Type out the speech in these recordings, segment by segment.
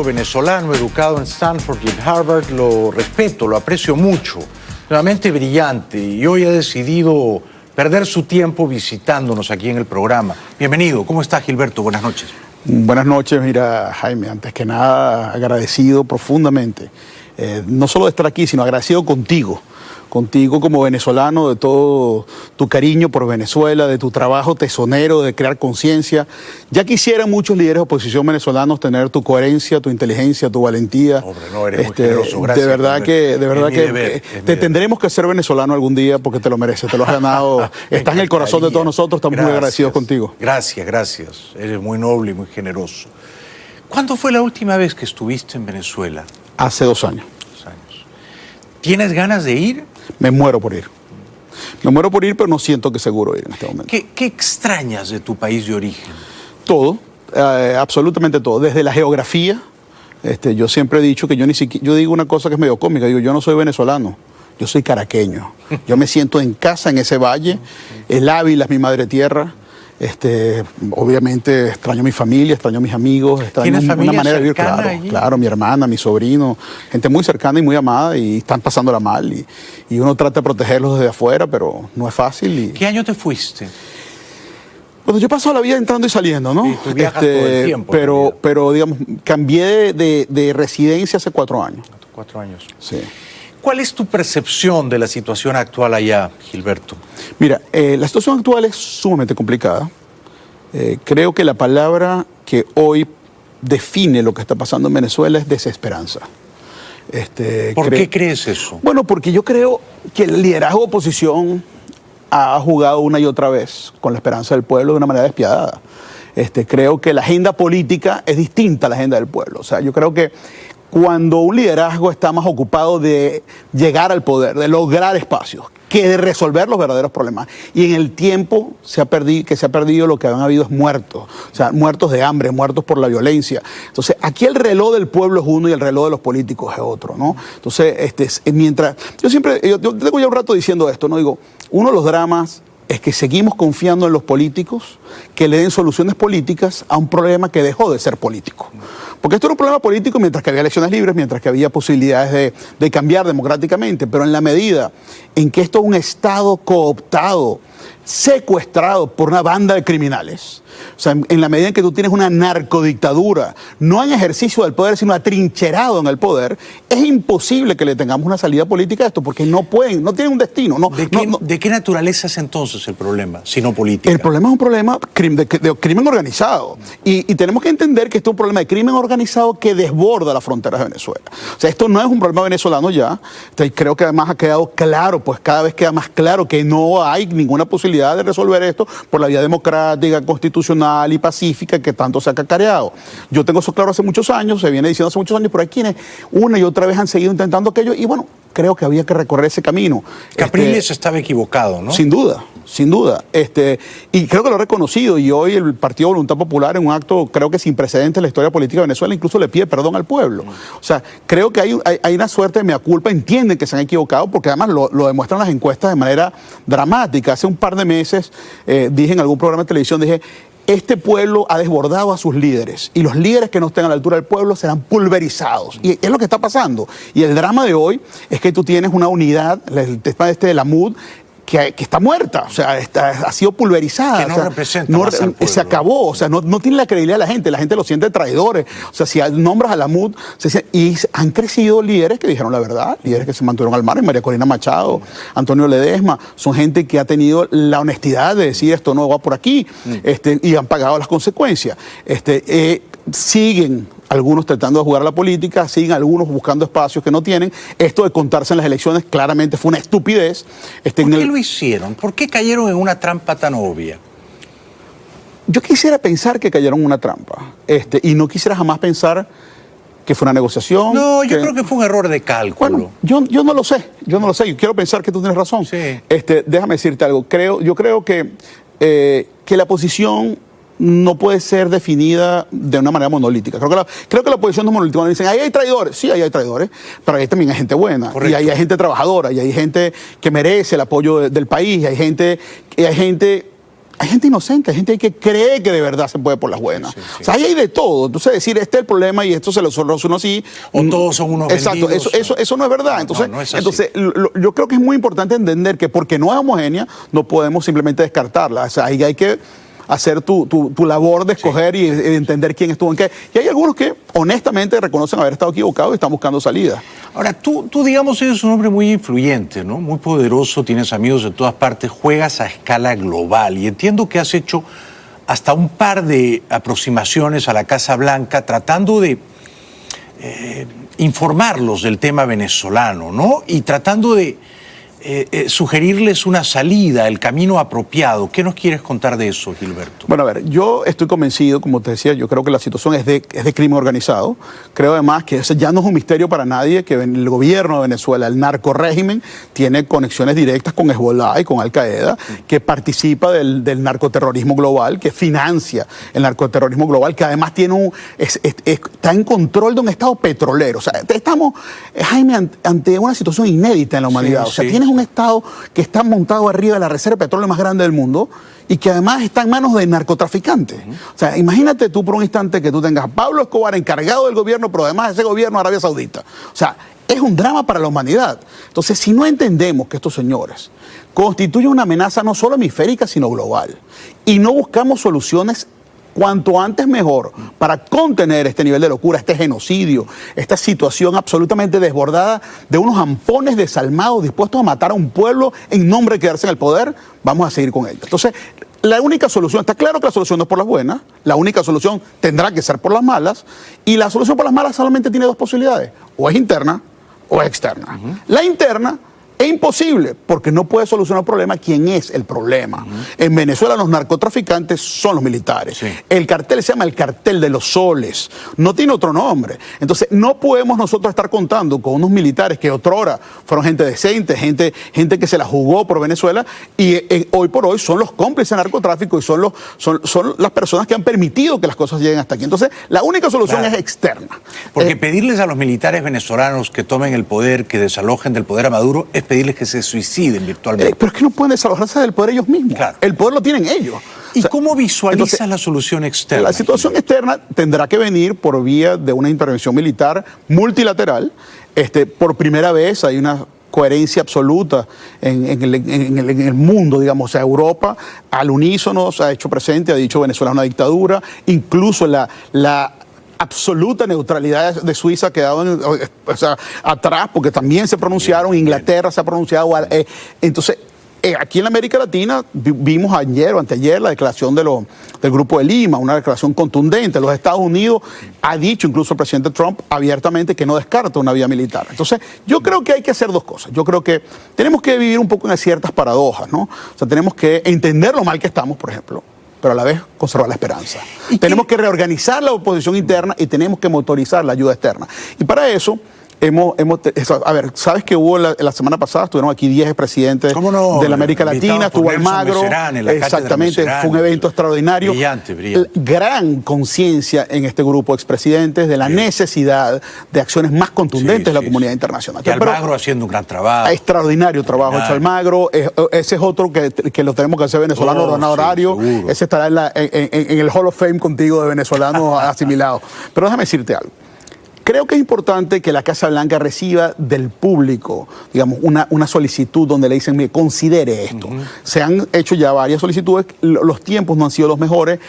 judío venezolano, educado en Stanford y en Harvard, lo respeto, lo aprecio mucho. Realmente brillante, y hoy ha decidido perder su tiempo visitándonos aquí en el programa. Bienvenido. ¿Cómo está, Gilberto? Buenas noches. Buenas noches. Mira, Jaime, antes que nada, agradecido profundamente, no solo de estar aquí, sino agradecido contigo como venezolano, de todo tu cariño por Venezuela, de tu trabajo tesonero, de crear conciencia. Ya quisieran muchos líderes de oposición venezolanos tener tu coherencia, tu inteligencia, tu valentía. Hombre, no, eres muy generoso. Gracias. De verdad que te tendremos que ser venezolano algún día porque te lo mereces, te lo has ganado. Estás en el corazón de todos nosotros, estamos muy agradecidos contigo. Gracias, gracias. Eres muy noble y muy generoso. ¿Cuándo fue la última vez que estuviste en Venezuela? Hace 2 años. 2 años. ¿Tienes ganas de ir? Me muero por ir. Me muero por ir, pero no siento que seguro ir en este momento. ¿Qué extrañas de tu país de origen? Todo, absolutamente todo. Desde la geografía, yo siempre he dicho que yo digo una cosa que es medio cómica, digo, yo no soy venezolano, yo soy caraqueño. Yo me siento en casa en ese valle, el Ávila es mi madre tierra. Obviamente extraño a mi familia, extraño a mis amigos, extraño una manera de vivir, claro, mi hermana, mi sobrino, gente muy cercana y muy amada y están pasándola mal y uno trata de protegerlos desde afuera, pero no es fácil. ¿Qué año te fuiste? Bueno, yo paso la vida entrando y saliendo, ¿no? Sí, tú viajas todo el tiempo. Pero digamos, cambié de residencia hace 4 años. 4 años. Sí. ¿Cuál es tu percepción de la situación actual allá, Gilberto? Mira, la situación actual es sumamente complicada. Creo que la palabra que hoy define lo que está pasando en Venezuela es desesperanza. ¿Por qué crees eso? Bueno, porque yo creo que el liderazgo de oposición ha jugado una y otra vez con la esperanza del pueblo de una manera despiadada. Creo que la agenda política es distinta a la agenda del pueblo. O sea, yo creo que cuando un liderazgo está más ocupado de llegar al poder, de lograr espacios, que de resolver los verdaderos problemas. Y en el tiempo se ha perdido lo que han habido es muertos. O sea, muertos de hambre, muertos por la violencia. Entonces, aquí el reloj del pueblo es uno y el reloj de los políticos es otro, ¿no? Entonces, mientras... Yo tengo ya un rato diciendo esto, ¿no? Digo, uno de los dramas es que seguimos confiando en los políticos que le den soluciones políticas a un problema que dejó de ser político. Porque esto era un problema político mientras que había elecciones libres, mientras que había posibilidades de cambiar democráticamente, pero en la medida en que esto es un Estado cooptado, secuestrado por una banda de criminales, o sea, en la medida en que tú tienes una narcodictadura, no en ejercicio del poder, sino atrincherado en el poder, es imposible que le tengamos una salida política a esto, porque no tienen un destino. ¿De qué naturaleza es entonces el problema, si no política? El problema es un problema de crimen organizado. Y tenemos que entender que esto es un problema de crimen organizado que desborda las fronteras de Venezuela. O sea, esto no es un problema venezolano ya. Creo que además ha quedado claro, pues cada vez queda más claro que no hay ninguna posibilidad de resolver esto por la vía democrática, constitucional y pacífica que tanto se ha cacareado. Yo tengo eso claro hace muchos años, se viene diciendo hace muchos años, pero hay quienes una y otra vez han seguido intentando aquello y bueno, creo que había que recorrer ese camino. Capriles estaba equivocado, ¿no? Sin duda, sin duda. Y creo que lo ha reconocido y hoy el Partido Voluntad Popular en un acto creo que sin precedentes en la historia política de Venezuela incluso le pide perdón al pueblo. O sea, creo que hay una suerte de mea culpa, entienden que se han equivocado porque además lo demuestran las encuestas de manera dramática. Hace un par de meses dije en algún programa de televisión, dije, este pueblo ha desbordado a sus líderes y los líderes que no estén a la altura del pueblo serán pulverizados. Y es lo que está pasando. Y el drama de hoy es que tú tienes una unidad, el tema de la MUD, que está muerta, o sea, ha sido pulverizada. Que no representa más al pueblo. Se acabó, o sea, no tiene la credibilidad de la gente lo siente traidores. O sea, si nombras a la MUD, y han crecido líderes que dijeron la verdad, líderes que se mantuvieron al margen, María Corina Machado, Antonio Ledesma, son gente que ha tenido la honestidad de decir esto no va por aquí, y han pagado las consecuencias. Siguen algunos tratando de jugar a la política, siguen algunos buscando espacios que no tienen. Esto de contarse en las elecciones claramente fue una estupidez. ¿Por qué lo hicieron? ¿Por qué cayeron en una trampa tan obvia? Yo quisiera pensar que cayeron en una trampa y no quisiera jamás pensar que fue una negociación. No, yo creo que fue un error de cálculo. Bueno, yo no lo sé, yo quiero pensar que tú tienes razón. Sí. Déjame decirte algo, yo creo que la posición no puede ser definida de una manera monolítica. Creo que la oposición no es monolítica. Dicen, ahí hay traidores. Sí, ahí hay traidores, pero ahí también hay gente buena. Correcto. Y ahí hay gente trabajadora, y hay gente que merece el apoyo del país, y hay gente hay gente inocente, hay gente que cree que de verdad se puede por las buenas. Sí. O sea, ahí hay de todo. Entonces decir, este es el problema y esto se lo soluciona así. O todos son unos exacto, vendidos. eso no es verdad. Entonces, no es así. entonces yo creo que es muy importante entender que porque no es homogénea, no podemos simplemente descartarla. O sea, ahí hay que hacer tu labor de escoger y entender quién estuvo en qué. Y hay algunos que honestamente reconocen haber estado equivocados y están buscando salida. Ahora, tú digamos, eres un hombre muy influyente, ¿no? Muy poderoso, tienes amigos de todas partes, juegas a escala global y entiendo que has hecho hasta un par de aproximaciones a la Casa Blanca tratando de informarlos del tema venezolano, ¿no? Y tratando de sugerirles una salida, el camino apropiado. ¿Qué nos quieres contar de eso, Gilberto? Bueno, a ver, yo estoy convencido, como te decía, yo creo que la situación es de crimen organizado. Creo además que ese ya no es un misterio para nadie, que el gobierno de Venezuela, el narcorrégimen, tiene conexiones directas con Hezbollah y con Al-Qaeda, que participa del narcoterrorismo global, que financia el narcoterrorismo global, que además tiene está en control de un estado petrolero. O sea, estamos, Jaime, ante una situación inédita en la humanidad. O sea, tienes un estado que está montado arriba de la reserva de petróleo más grande del mundo y que además está en manos de narcotraficantes. O sea, imagínate tú por un instante que tú tengas a Pablo Escobar encargado del gobierno, pero además ese gobierno Arabia Saudita. O sea, es un drama para la humanidad. Entonces, si no entendemos que estos señores constituyen una amenaza no solo hemisférica, sino global, y no buscamos soluciones cuanto antes mejor para contener este nivel de locura, este genocidio, esta situación absolutamente desbordada de unos ampones desalmados dispuestos a matar a un pueblo en nombre de quedarse en el poder, vamos a seguir con ello. Entonces, la única solución, está claro que la solución no es por las buenas, la única solución tendrá que ser por las malas, y la solución por las malas solamente tiene dos posibilidades, o es interna o es externa. La interna es imposible, porque no puede solucionar el problema quién es el problema. En Venezuela los narcotraficantes son los militares. Sí. El cartel se llama el cartel de los soles, no tiene otro nombre. Entonces no podemos nosotros estar contando con unos militares que otrora fueron gente decente, gente que se la jugó por Venezuela y hoy por hoy son los cómplices del narcotráfico y son las personas que han permitido que las cosas lleguen hasta aquí. Entonces la única solución es externa. Porque pedirles a los militares venezolanos que tomen el poder, que desalojen del poder a Maduro, es pedirles que se suiciden virtualmente. Pero es que no pueden desalojarse del poder ellos mismos. Claro. El poder lo tienen ellos. ¿Y cómo visualizas la solución externa? La situación externa tendrá que venir por vía de una intervención militar multilateral. Por primera vez hay una coherencia absoluta en el mundo, digamos. O sea, Europa al unísono se ha hecho presente, ha dicho Venezuela es una dictadura, incluso la absoluta neutralidad de Suiza ha quedado atrás, porque también se pronunciaron, Inglaterra se ha pronunciado. Entonces, aquí en la América Latina vimos ayer o anteayer la declaración del Grupo de Lima, una declaración contundente. Los Estados Unidos ha dicho, incluso el presidente Trump, abiertamente que no descarta una vía militar. Entonces, yo creo que hay que hacer dos cosas. Yo creo que tenemos que vivir un poco en ciertas paradojas, ¿no? O sea, tenemos que entender lo mal que estamos, por ejemplo, pero a la vez conservar la esperanza. Tenemos que reorganizar la oposición interna y tenemos que motorizar la ayuda externa. Y para eso a ver, sabes que hubo la semana pasada, estuvieron aquí 10 presidentes de la América Latina, estuvo Almagro, exactamente, fue un evento extraordinario. Brillante. Gran conciencia en este grupo de expresidentes de la necesidad de acciones más contundentes de la comunidad internacional. Que Almagro haciendo un gran trabajo. Extraordinario trabajo hecho Almagro, ese es otro que lo tenemos que hacer venezolano honorario, ese estará en el Hall of Fame contigo de venezolanos asimilados. Pero déjame decirte algo. Creo que es importante que la Casa Blanca reciba del público, digamos, una solicitud donde le dicen, mire, considere esto. Se han hecho ya varias solicitudes, los tiempos no han sido los mejores,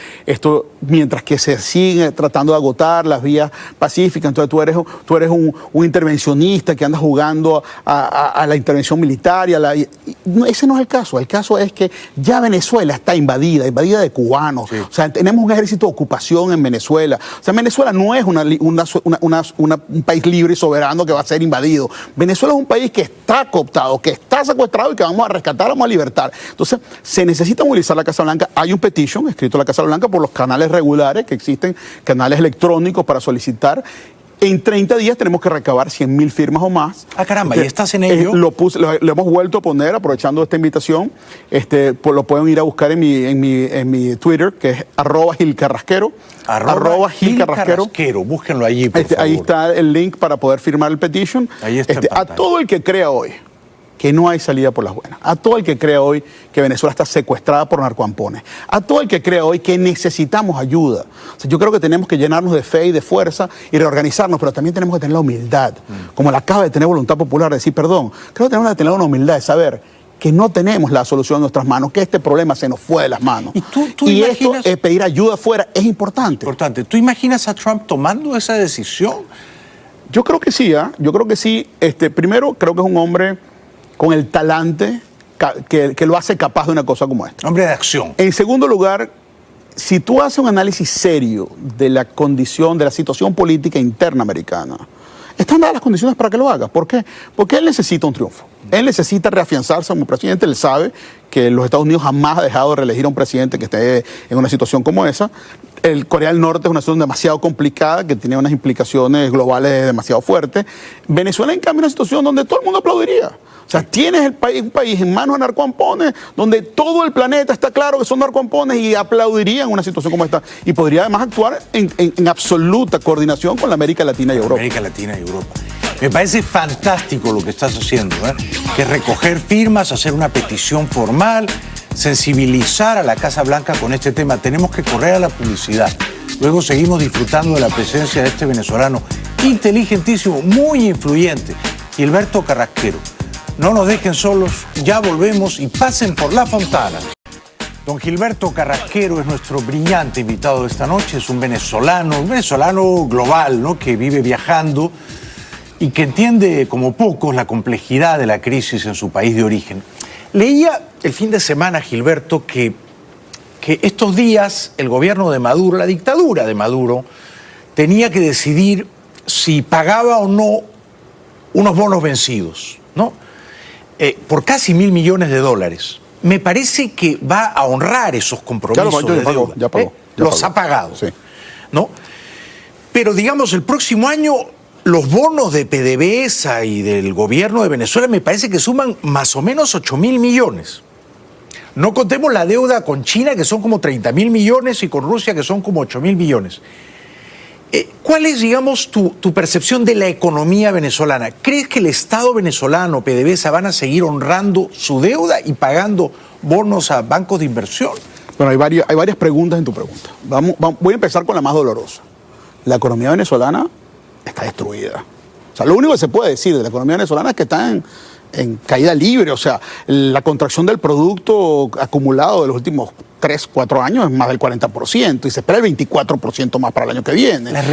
mientras que se sigue tratando de agotar las vías pacíficas, entonces tú eres un intervencionista que anda jugando a la intervención militar. Ese no es el caso es que ya Venezuela está invadida de cubanos. Sí. O sea, tenemos un ejército de ocupación en Venezuela. O sea, Venezuela no es un país libre y soberano que va a ser invadido. Venezuela es un país que está cooptado, que está secuestrado y que vamos a rescatar, vamos a libertar. Entonces, se necesita movilizar la Casa Blanca. Hay un petition escrito a la Casa Blanca por los canales regulares que existen, canales electrónicos para solicitar. En 30 días tenemos que recabar 100,000 firmas o más. Ah, caramba, ¿y estás en ello? Lo hemos vuelto a poner, aprovechando esta invitación. Pues lo pueden ir a buscar en mi Twitter, que es @GilCarrasquero. @GilCarrasquero. Búsquenlo allí, por favor. Ahí está el link para poder firmar el petition. Ahí está a todo el que crea hoy que no hay salida por las buenas. A todo el que crea hoy que Venezuela está secuestrada por narcoampones. A todo el que crea hoy que necesitamos ayuda. O sea, yo creo que tenemos que llenarnos de fe y de fuerza y reorganizarnos, pero también tenemos que tener la humildad, como la acaba de tener Voluntad Popular, de decir perdón. Creo que tenemos que tener una humildad de saber que no tenemos la solución en nuestras manos, que este problema se nos fue de las manos. Y esto, pedir ayuda afuera, es importante. ¿Tú imaginas a Trump tomando esa decisión? Yo creo que sí, yo creo que sí. Primero, creo que es un hombre con el talante que lo hace capaz de una cosa como esta. Hombre de acción. En segundo lugar, si tú haces un análisis serio de la condición, de la situación política interna americana, están dadas las condiciones para que lo haga. ¿Por qué? Porque él necesita un triunfo. Él necesita reafianzarse como presidente. Él sabe que los Estados Unidos jamás ha dejado de reelegir a un presidente que esté en una situación como esa. Corea del Norte es una situación demasiado complicada que tiene unas implicaciones globales demasiado fuertes. Venezuela, en cambio, es una situación donde todo el mundo aplaudiría. O sea, tienes un país en manos de narcoampones donde todo el planeta está claro que son narcoampones y aplaudirían una situación como esta. Y podría además actuar en absoluta coordinación con la América Latina y Europa. América Latina y Europa. Me parece fantástico lo que estás haciendo, que es recoger firmas, hacer una petición formal, sensibilizar a la Casa Blanca con este tema. Tenemos que correr a la publicidad. Luego seguimos disfrutando de la presencia de este venezolano inteligentísimo, muy influyente, Gilberto Carrasquero. No nos dejen solos, ya volvemos y pasen por La Fontana. Don Gilberto Carrasquero es nuestro brillante invitado de esta noche. Es un venezolano global, ¿no?, que vive viajando y que entiende como pocos la complejidad de la crisis en su país de origen. Leía el fin de semana, Gilberto, que estos días el gobierno de Maduro, la dictadura de Maduro, tenía que decidir si pagaba o no unos bonos vencidos, ¿no? Por casi $1.000 millones. Me parece que va a honrar esos compromisos de deuda. Ya pagó. Los ha pagado, sí, ¿no? Pero digamos, el próximo año los bonos de PDVSA y del gobierno de Venezuela me parece que suman más o menos 8.000 millones. No contemos la deuda con China, que son como 30.000 millones, y con Rusia, que son como 8.000 millones. ¿Cuál es, digamos, tu percepción de la economía venezolana? ¿Crees que el Estado venezolano, PDVSA, van a seguir honrando su deuda y pagando bonos a bancos de inversión? Bueno, hay varias preguntas en tu pregunta. Voy a empezar con la más dolorosa. La economía venezolana está destruida. O sea, lo único que se puede decir de la economía venezolana es que está en caída libre. O sea, la contracción del producto acumulado de los últimos 3-4 años es más del 40% y se espera el 24% más para el año que viene. La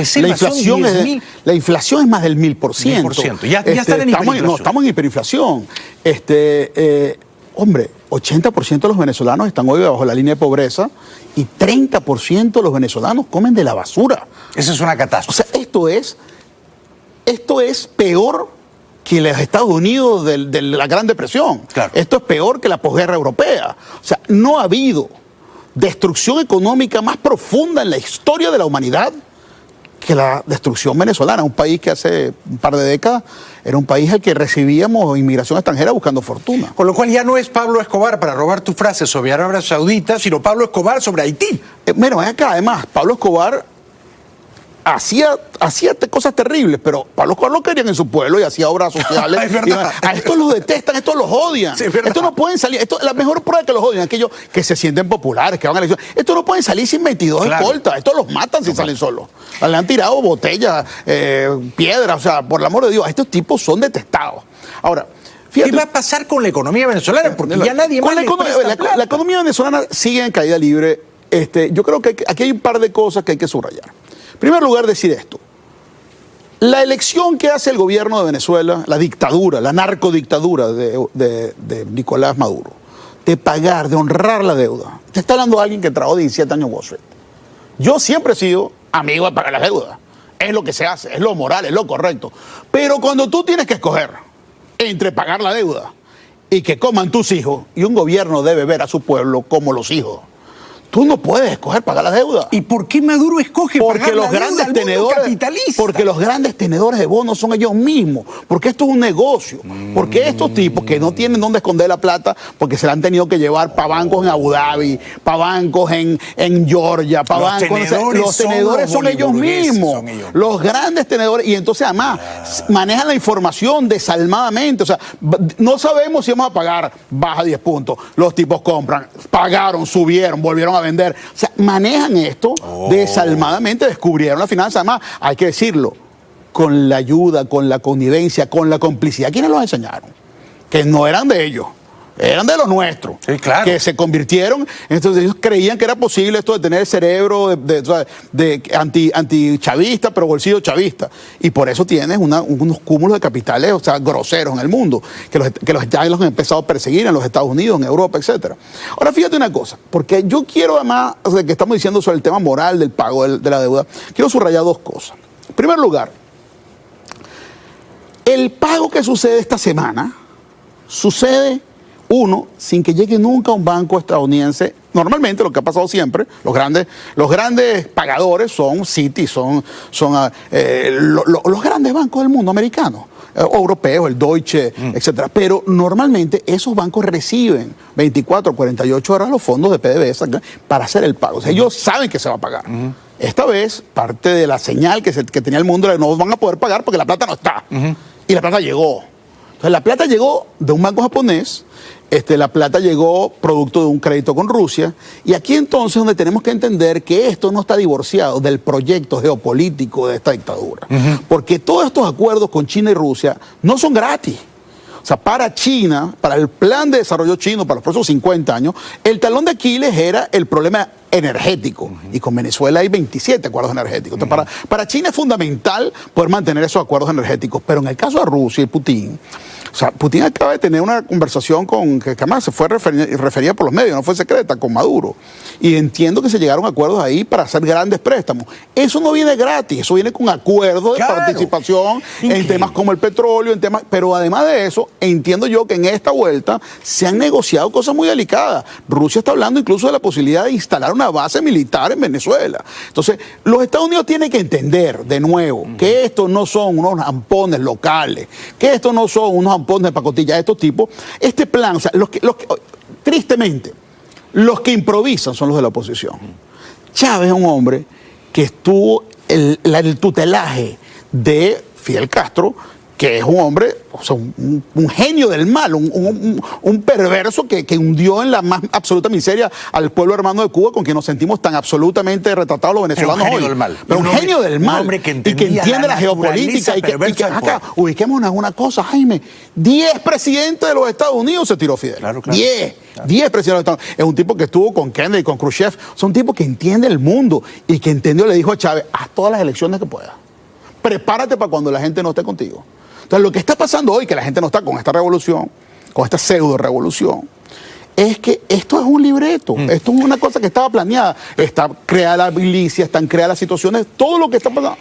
inflación es más del 1.000%. Ya están en hiperinflación. No, estamos en hiperinflación. Hombre, 80% de los venezolanos están hoy bajo la línea de pobreza y 30% de los venezolanos comen de la basura. Esa es una catástrofe. O sea, esto es peor que los Estados Unidos de la Gran Depresión. Claro. Esto es peor que la posguerra europea. O sea, no ha habido destrucción económica más profunda en la historia de la humanidad que la destrucción venezolana. Un país que hace un par de décadas era un país al que recibíamos inmigración extranjera buscando fortuna. Con lo cual ya no es Pablo Escobar, para robar tu frase, sobre Arabia Saudita, sino Pablo Escobar sobre Haití. Bueno, acá además, Pablo Escobar hacía cosas terribles, pero Pablo Escobar lo querían en su pueblo y hacía obras sociales. Es verdad. A estos los detestan, estos los odian. Sí, estos no pueden salir. La mejor prueba de que los odian es aquellos que se sienten populares, que van a elecciones. Estos no pueden salir sin 22 escoltas. Estos los matan si salen solos. Le han tirado botellas, piedras. O sea, por el amor de Dios, estos tipos son detestados. Ahora, fíjate, ¿qué va a pasar con la economía venezolana? Porque ya nadie más la economía venezolana sigue en caída libre. Yo creo que aquí hay un par de cosas que hay que subrayar. En primer lugar, decir esto. La elección que hace el gobierno de Venezuela, la dictadura, la narcodictadura de Nicolás Maduro, de pagar, de honrar la deuda. Te está hablando de alguien que trabajó 17 años en Wall Street. Yo siempre he sido amigo de pagar las deudas. Es lo que se hace, es lo moral, es lo correcto. Pero cuando tú tienes que escoger entre pagar la deuda y que coman tus hijos, y un gobierno debe ver a su pueblo como los hijos. Tú no puedes escoger pagar la deuda. ¿Y por qué Maduro escoge pagar la deuda al mundo capitalista? Porque los grandes tenedores de bonos son ellos mismos. Porque esto es un negocio. Porque estos tipos que no tienen dónde esconder la plata, porque se la han tenido que llevar para bancos en Abu Dhabi, para bancos en Georgia, para bancos... Los tenedores son ellos mismos. Los grandes tenedores. Y entonces además manejan la información desalmadamente. O sea, no sabemos si vamos a pagar, baja 10 puntos. Los tipos compran, pagaron, subieron, volvieron a vender. O sea, manejan esto desalmadamente, descubrieron la finanza. Además, hay que decirlo, con la ayuda, con la connivencia, con la complicidad. ¿Quiénes los enseñaron? Que no eran de ellos, eran de los nuestros. Sí, claro. Que se convirtieron, entonces ellos creían que era posible esto de tener el cerebro de antichavista, pero bolsillo chavista. Y por eso tienes unos cúmulos de capitales, o sea, groseros en el mundo, que los han empezado a perseguir en los Estados Unidos, en Europa, etc. Ahora, fíjate una cosa, porque yo quiero además, o sea, que estamos diciendo sobre el tema moral del pago de la deuda, quiero subrayar dos cosas. En primer lugar, el pago que sucede esta semana, sucede... Uno, sin que llegue nunca a un banco estadounidense. Normalmente lo que ha pasado siempre, los grandes pagadores son Citi, son los grandes bancos del mundo americanos, europeos, el Deutsche, etcétera. Pero normalmente esos bancos reciben 24 o 48 horas los fondos de PDVSA para hacer el pago. O sea, ellos saben que se va a pagar. Esta vez, parte de la señal que tenía el mundo era que no van a poder pagar porque la plata no está. Y la plata llegó. Entonces, la plata llegó de un banco japonés. La plata llegó producto de un crédito con Rusia, y aquí entonces donde tenemos que entender que esto no está divorciado del proyecto geopolítico de esta dictadura, porque todos estos acuerdos con China y Rusia no son gratis. O sea, para China, para el plan de desarrollo chino para los próximos 50 años, el talón de Aquiles era el problema energético. Y con Venezuela hay 27 acuerdos energéticos. Entonces, para China es fundamental poder mantener esos acuerdos energéticos. Pero en el caso de Rusia y Putin, o sea, Putin acaba de tener una conversación que además se fue referida por los medios, no fue secreta, con Maduro. Y entiendo que se llegaron a acuerdos ahí para hacer grandes préstamos. Eso no viene gratis, eso viene con acuerdos de participación en temas como el petróleo, pero además de eso, entiendo yo que en esta vuelta se han negociado cosas muy delicadas. Rusia está hablando incluso de la posibilidad de instalar una base militar en Venezuela. Entonces, los Estados Unidos tienen que entender, de nuevo, que estos no son unos ampones locales, que estos no son unos ampones de pacotilla de estos tipos. Este plan, o sea, tristemente, los que improvisan son los de la oposición. Chávez es un hombre que estuvo el tutelaje de Fidel Castro, que es un hombre, o sea, un genio del mal, un perverso que hundió en la más absoluta miseria al pueblo hermano de Cuba, con quien nos sentimos tan absolutamente retratados los venezolanos hoy. Pero un genio del mal. Un hombre que entiende la geopolítica. Y que acá, ubiquémonos en una cosa, Jaime. 10 presidentes de los Estados Unidos se tiró Fidel. Claro. 10 presidentes de los Estados Unidos. Es un tipo que estuvo con Kennedy, con Khrushchev. Son tipos que entiende el mundo y que entendió, le dijo a Chávez, haz todas las elecciones que puedas. Prepárate para cuando la gente no esté contigo. Entonces, lo que está pasando hoy, que la gente no está con esta revolución, con esta pseudo-revolución, es que esto es un libreto, esto es una cosa que estaba planeada. Está creada la milicia, están creadas las situaciones, todo lo que está pasando.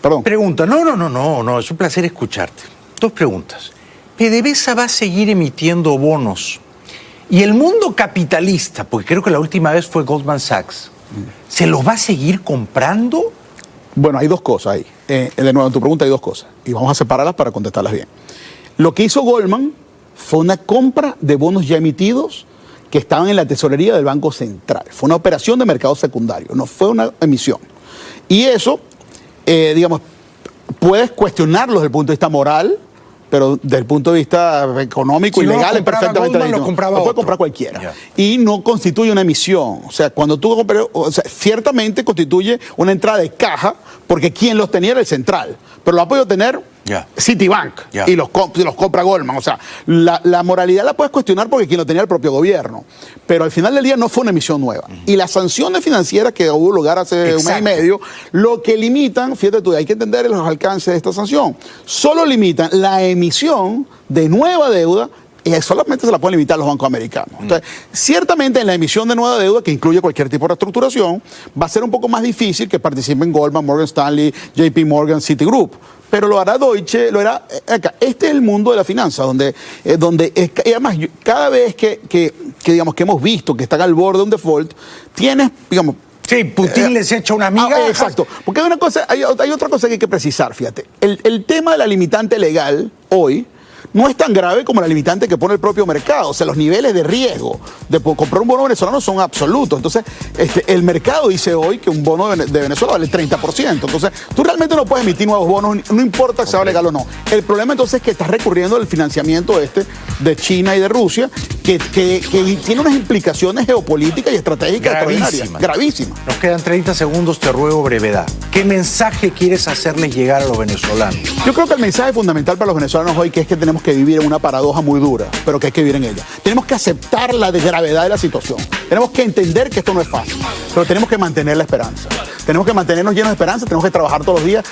Perdón. Pregunta, no, es un placer escucharte. Dos preguntas. ¿PDVSA va a seguir emitiendo bonos? Y el mundo capitalista, porque creo que la última vez fue Goldman Sachs, ¿se los va a seguir comprando? Bueno, hay dos cosas ahí. De nuevo, en tu pregunta hay dos cosas. Y vamos a separarlas para contestarlas bien. Lo que hizo Goldman fue una compra de bonos ya emitidos que estaban en la tesorería del Banco Central. Fue una operación de mercado secundario, no fue una emisión. Y eso, digamos, puedes cuestionarlo desde el punto de vista moral, pero desde el punto de vista económico y legal es perfectamente legítimo. Lo puede comprar cualquiera. Yeah. Y no constituye una emisión. O sea, cuando tú compras, o sea, ciertamente constituye una entrada de caja, porque quien los tenía era el central, pero lo ha podido tener Citibank y los compra Goldman. O sea, la moralidad la puedes cuestionar porque quien lo tenía el propio gobierno, pero al final del día no fue una emisión nueva. Y las sanciones financieras que hubo lugar hace un mes y medio, lo que limitan, fíjate tú, hay que entender los alcances de esta sanción, solo limitan la emisión de nueva deuda solamente se la pueden limitar los bancos americanos. Entonces, ciertamente en la emisión de nueva deuda, que incluye cualquier tipo de reestructuración, va a ser un poco más difícil que participen Goldman, Morgan Stanley, JP Morgan, Citigroup. Pero lo hará Deutsche, lo hará acá. Este es el mundo de la finanza, donde y además, cada vez que digamos que hemos visto que están al borde de un default, tienes, digamos. Sí, Putin les echa una migaja. Exacto. Porque hay otra cosa que hay que precisar, fíjate. El tema de la limitante legal hoy no es tan grave como la limitante que pone el propio mercado. O sea, los niveles de riesgo de comprar un bono venezolano son absolutos. Entonces, el mercado dice hoy que un bono de Venezuela vale el 30%. Entonces, tú realmente no puedes emitir nuevos bonos, no importa si sea legal o no. El problema entonces es que estás recurriendo al financiamiento de China y de Rusia, que tiene unas implicaciones geopolíticas y estratégicas extraordinarias. Gravísimas. Nos quedan 30 segundos, te ruego brevedad. ¿Qué mensaje quieres hacerles llegar a los venezolanos? Yo creo que el mensaje fundamental para los venezolanos hoy es que tenemos que vivir en una paradoja muy dura, pero que hay que vivir en ella. Tenemos que aceptar la gravedad de la situación. Tenemos que entender que esto no es fácil, pero tenemos que mantener la esperanza. Tenemos que mantenernos llenos de esperanza, tenemos que trabajar todos los días.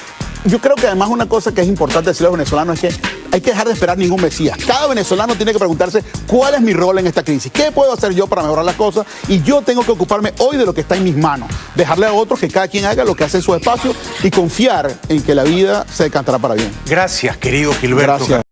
Yo creo que además una cosa que es importante decirle a los venezolanos es que hay que dejar de esperar ningún mesías. Cada venezolano tiene que preguntarse cuál es mi rol en esta crisis, qué puedo hacer yo para mejorar las cosas, y yo tengo que ocuparme hoy de lo que está en mis manos, dejarle a otros que cada quien haga lo que hace en su espacio y confiar en que la vida se decantará para bien. Gracias, querido Gilberto. Gracias.